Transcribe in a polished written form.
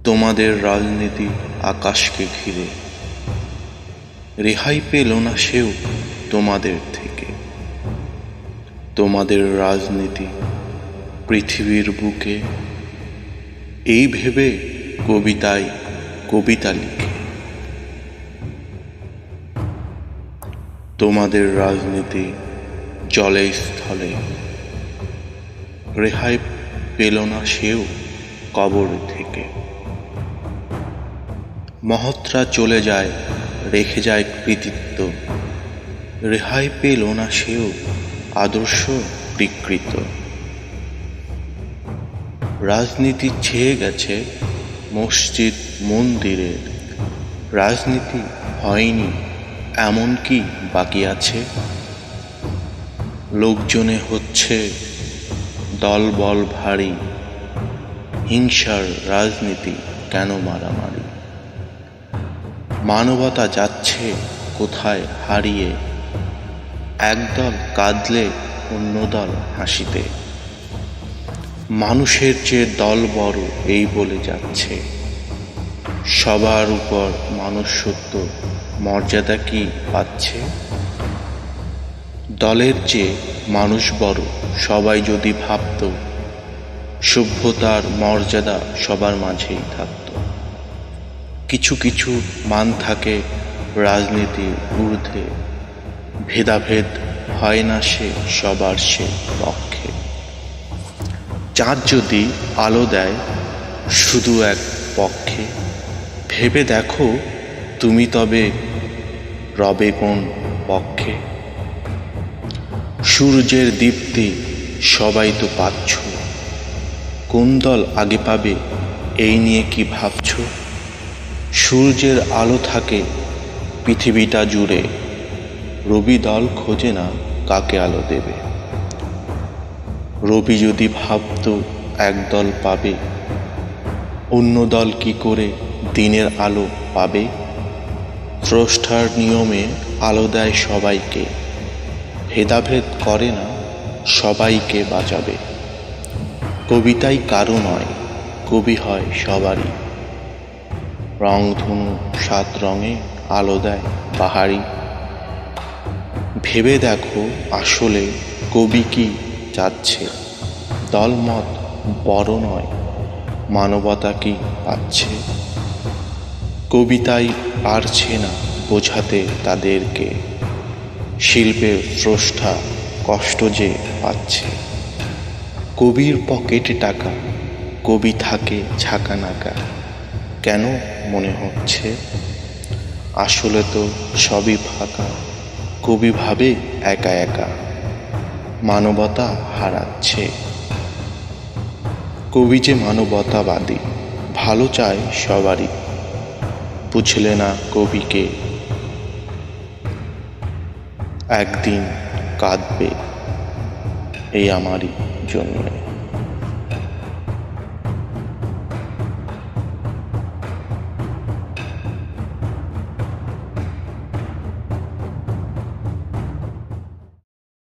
তোমাদের রাজনীতি আকাশকে ঘিরে, রেহাই পেল না সেও তোমাদের থেকে। তোমাদের রাজনীতি পৃথিবীর বুকে, এই ভেবে কবিতায় কবিতা লিখে। তোমাদের রাজনীতি জলে স্থলে, রেহাই পেল না সেও কবর থেকে। মহৎরা চলে যায়, রেখে যায় কৃতিত্ব, রেহাই পেল না সেও আদর্শ বিকৃত। রাজনীতি ছেয়ে গেছে মসজিদ মন্দিরের, রাজনীতি হয়নি এমন কি বাকি আছে? লোকজনে হচ্ছে দলবল ভারী, হিংসার রাজনীতি কেন মারামারি? মানবতা যাচ্ছে কোথায় হারিয়ে, একদল কাঁদলে অন্য দল হাসিতে। মানুষের চেয়ে দল বড় এই বলে যাচ্ছে, সবার উপর মনুষ্যত্ব মর্যাদা কি পাচ্ছে? দলের চেয়ে মানুষ বড় সবাই যদি ভাবত, সভ্যতার মর্যাদা সবার মাঝেই থাকত। কিছু কিছু মান থাকে রাজনীতির ঊর্ধ্বে, ভেদাভেদ হয় না সে সবার সে পক্ষে। চাঁদ যদি আলো দেয় শুধু এক পক্ষে, ভেবে দেখো তুমি তবে রবে কোন পক্ষে? সূর্যের দীপ্তি সবাই তো পাচ্ছ, কোন দল আগে পাবে এই নিয়ে কি ভাবছ? সূর্যের আলো থাকে পৃথিবীটা জুড়ে, রবি দল খোঁজে না কাকে আলো দেবে। রবি যদি ভাবত একদল পাবে, অন্য দল কি করে দিনের আলো পাবে? স্রষ্টার নিয়মে আলো দেয় সবাইকে, ভেদাভেদ করে না সবাইকে বাঁচাবে। কবিতাই কারো নয়, কবি হয় সবারই, রংধনু 7 রঙে আলো দেয় বাহারি। ভেবে দেখো আসলে কবি কি চাচ্ছে? দলমত বড় নয়, মানবতা কি পাচ্ছে? কবিতাই পারছে না বোঝাতে তাদেরকে, শিল্পের স্রষ্টা কষ্ট যে পাচ্ছে। কবির পকেটে টাকা, কবি থাকে ঝাঁকানাকা, কেন মনে হচ্ছে? আসলে তো সবই ফাঁকা, কবি ভাবে একা একা, মানবতা হারাচ্ছে। কবি যে মানবতাবাদী, ভালো চায় সবারই, বুঝলে না কবিকে? একদিন কাঁদবে এই আমারই জন্যে।